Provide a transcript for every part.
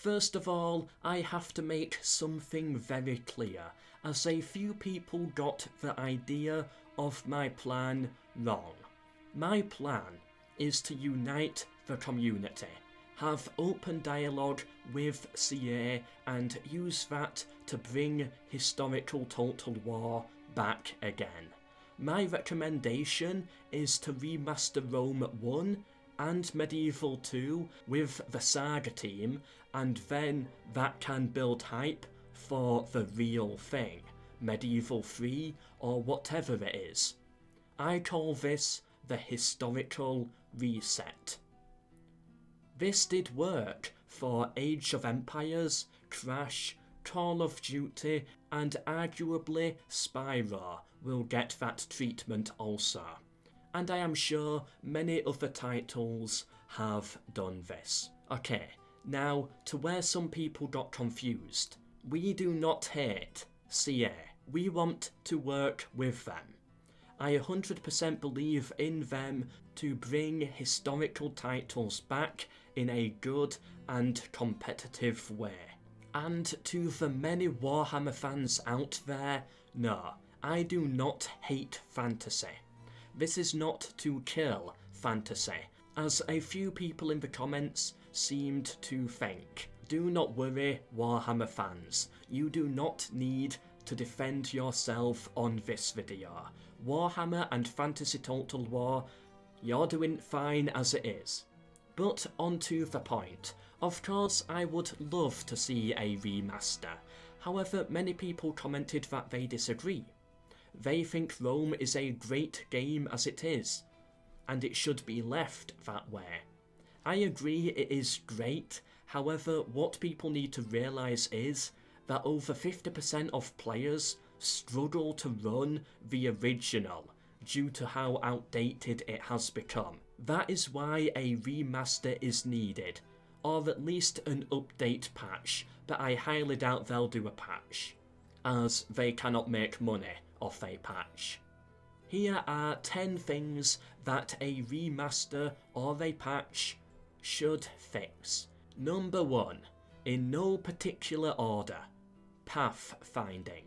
First of all, I have to make something very clear, as a few people got the idea of my plan wrong. My plan is to unite the community, have open dialogue with CA and use that to bring historical Total War back again. My recommendation is to remaster Rome 1 and Medieval 2 with the Saga team, and then that can build hype for the real thing, Medieval 3 or whatever it is. I call this the historical reset. This did work for Age of Empires, Crash, Call of Duty, and arguably Spyro will get that treatment also. And I am sure many other titles have done this. Okay, now to where some people got confused. We do not hate CA, we want to work with them. I 100% believe in them to bring historical titles back in a good and competitive way. And to the many Warhammer fans out there, no, I do not hate fantasy. This is not to kill fantasy, as a few people in the comments seemed to think. Do not worry, Warhammer fans, you do not need to defend yourself on this video. Warhammer and Fantasy Total War, you're doing fine as it is. But on to the point. Of course, I would love to see a remaster. However, many people commented that they disagree. They think Rome is a great game as it is, and it should be left that way. I agree it is great, however what people need to realise is that over 50% of players struggle to run the original due to how outdated it has become. That is why a remaster is needed, or at least an update patch, but I highly doubt they'll do a patch, as they cannot make money off a patch. Here are 10 things that a remaster or a patch should fix. Number 1, in no particular order, pathfinding.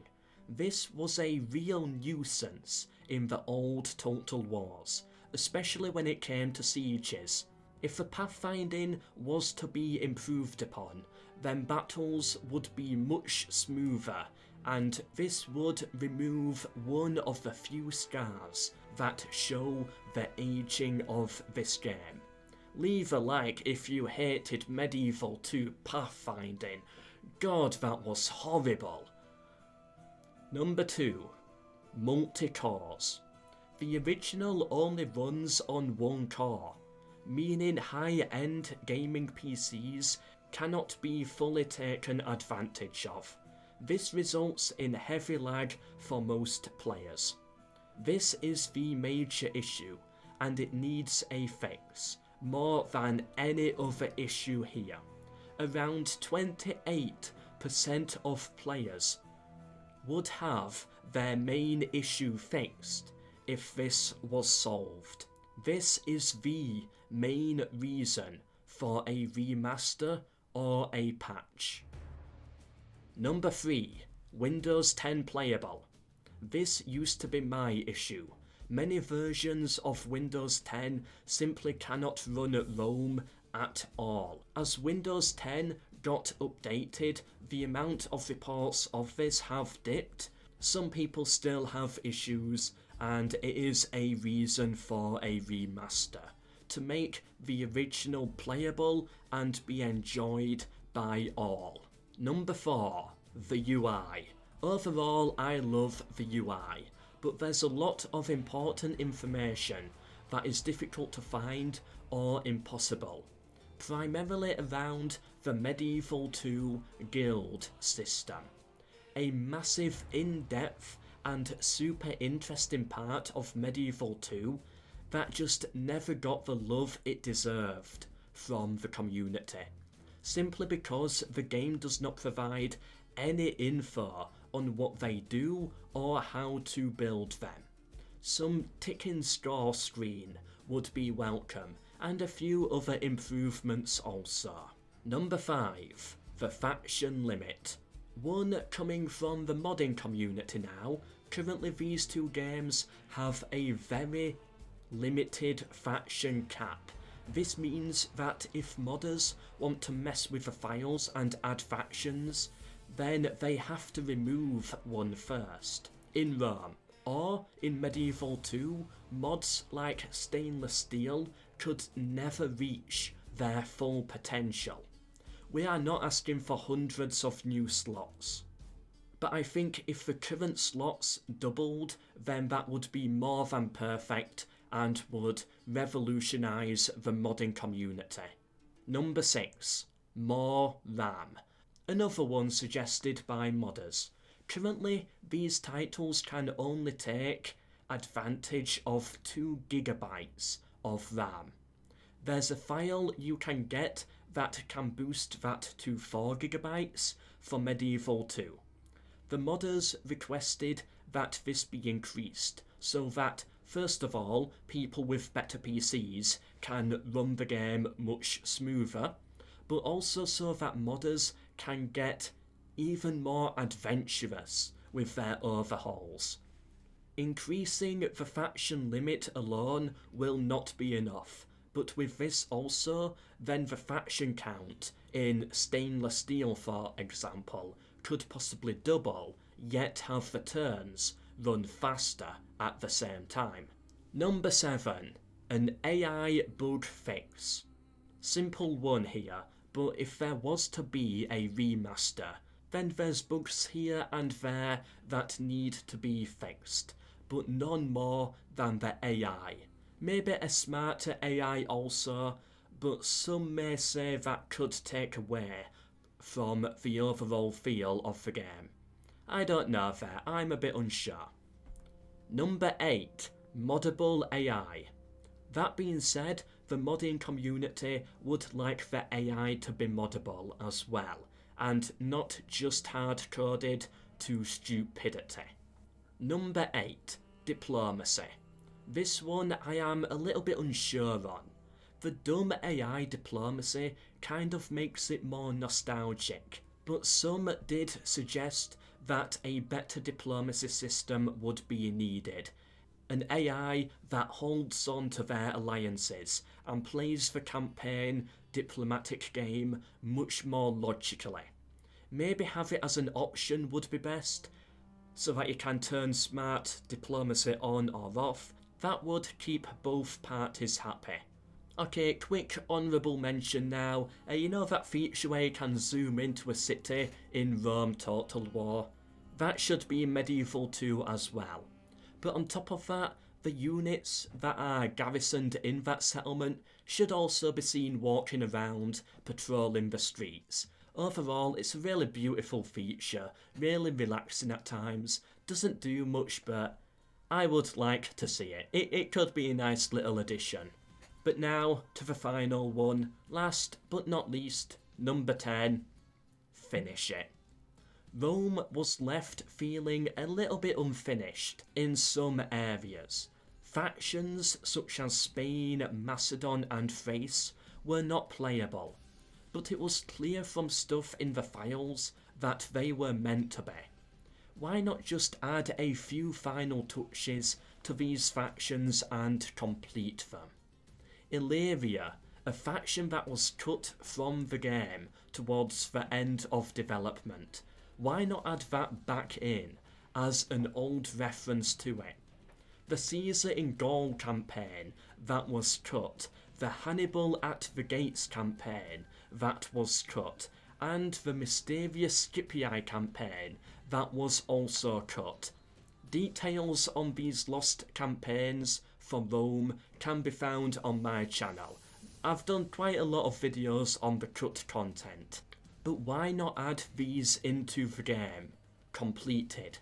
This was a real nuisance in the old Total Wars, especially when it came to sieges. If the pathfinding was to be improved upon, then battles would be much smoother, and this would remove one of the few scars that show the aging of this game. Leave a like if you hated Medieval 2 pathfinding. God, that was horrible. Number 2, multi-cores. The original only runs on one core, meaning high-end gaming PCs cannot be fully taken advantage of. This results in heavy lag for most players. This is the major issue, and it needs a fix, more than any other issue here. Around 28% of players would have their main issue fixed if this was solved. This is the main reason for a remaster or a patch. Number 3, Windows 10 playable. This used to be my issue. Many versions of Windows 10 simply cannot run at Rome at all. As Windows 10 got updated, the amount of reports of this have dipped. Some people still have issues, and it is a reason for a remaster, to make the original playable and be enjoyed by all. Number 4, the UI. Overall, I love the UI, but there's a lot of important information that is difficult to find or impossible, primarily around the Medieval 2 guild system. A massive, in-depth and super interesting part of Medieval 2 that just never got the love it deserved from the community, simply because the game does not provide any info on what they do or how to build them. Some ticking score screen would be welcome, and a few other improvements also. Number 5, the faction limit. One coming from the modding community now. Currently these two games have a very limited faction cap. This means that if modders want to mess with the files and add factions, then they have to remove one first. In Rome, or in Medieval 2, mods like stainless steel could never reach their full potential. We are not asking for hundreds of new slots, but I think if the current slots doubled, then that would be more than perfect and would revolutionise the modding community. Number 6. More RAM. Another one suggested by modders. Currently, these titles can only take advantage of 2 GB of RAM. There's a file you can get that can boost that to 4 GB for Medieval 2. The modders requested that this be increased so that, first of all, people with better PCs can run the game much smoother, but also so that modders can get even more adventurous with their overhauls. Increasing the faction limit alone will not be enough, but with this also, then the faction count in stainless steel, for example, could possibly double, yet have the turns run faster at the same time. Number 7. An AI bug fix. Simple one here, but if there was to be a remaster, then there's bugs here and there that need to be fixed, but none more than the AI. Maybe a smarter AI also, but some may say that could take away from the overall feel of the game. I don't know there, I'm a bit unsure. Number 8. Modable AI. That being said, the modding community would like the AI to be moddable as well, and not just hard-coded to stupidity. Number 8. Diplomacy. This one I am a little bit unsure on. The dumb AI diplomacy kind of makes it more nostalgic, but some did suggest that a better diplomacy system would be needed. An AI that holds on to their alliances and plays the campaign diplomatic game much more logically. Maybe have it as an option would be best, so that you can turn smart diplomacy on or off. That would keep both parties happy. Okay, quick honourable mention now. You know that feature where you can zoom into a city in Rome Total War? That should be in Medieval 2 as well. But on top of that, the units that are garrisoned in that settlement should also be seen walking around, patrolling the streets. Overall, it's a really beautiful feature, really relaxing at times, doesn't do much, but I would like to see it. It could be a nice little addition. But now, to the final one, last but not least, number 10, finish it. Rome was left feeling a little bit unfinished in some areas. Factions such as Spain, Macedon and Thrace were not playable, but it was clear from stuff in the files that they were meant to be. Why not just add a few final touches to these factions and complete them? Illyria, a faction that was cut from the game towards the end of development, why not add that back in as an old reference to it? The Caesar in Gaul campaign that was cut, the Hannibal at the Gates campaign that was cut, and the Mysterious Scipii campaign that was also cut. Details on these lost campaigns for Rome can be found on my channel. I've done quite a lot of videos on the cut content, but why not add these into the game, completed?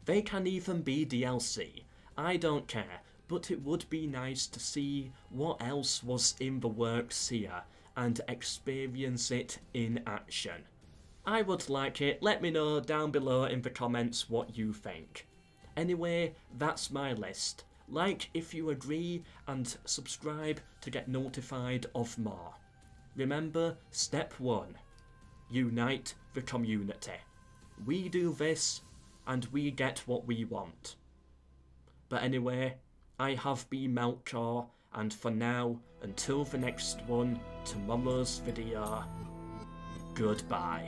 They can even be DLC, I don't care, but it would be nice to see what else was in the works here and experience it in action. I would like it, let me know down below in the comments what you think. Anyway, that's my list. Like if you agree and subscribe to get notified of more. Remember, step 1. unite the community. We do this, and we get what we want. But anyway, I have been MELKOR, and for now, until the next one, tomorrow's video, goodbye.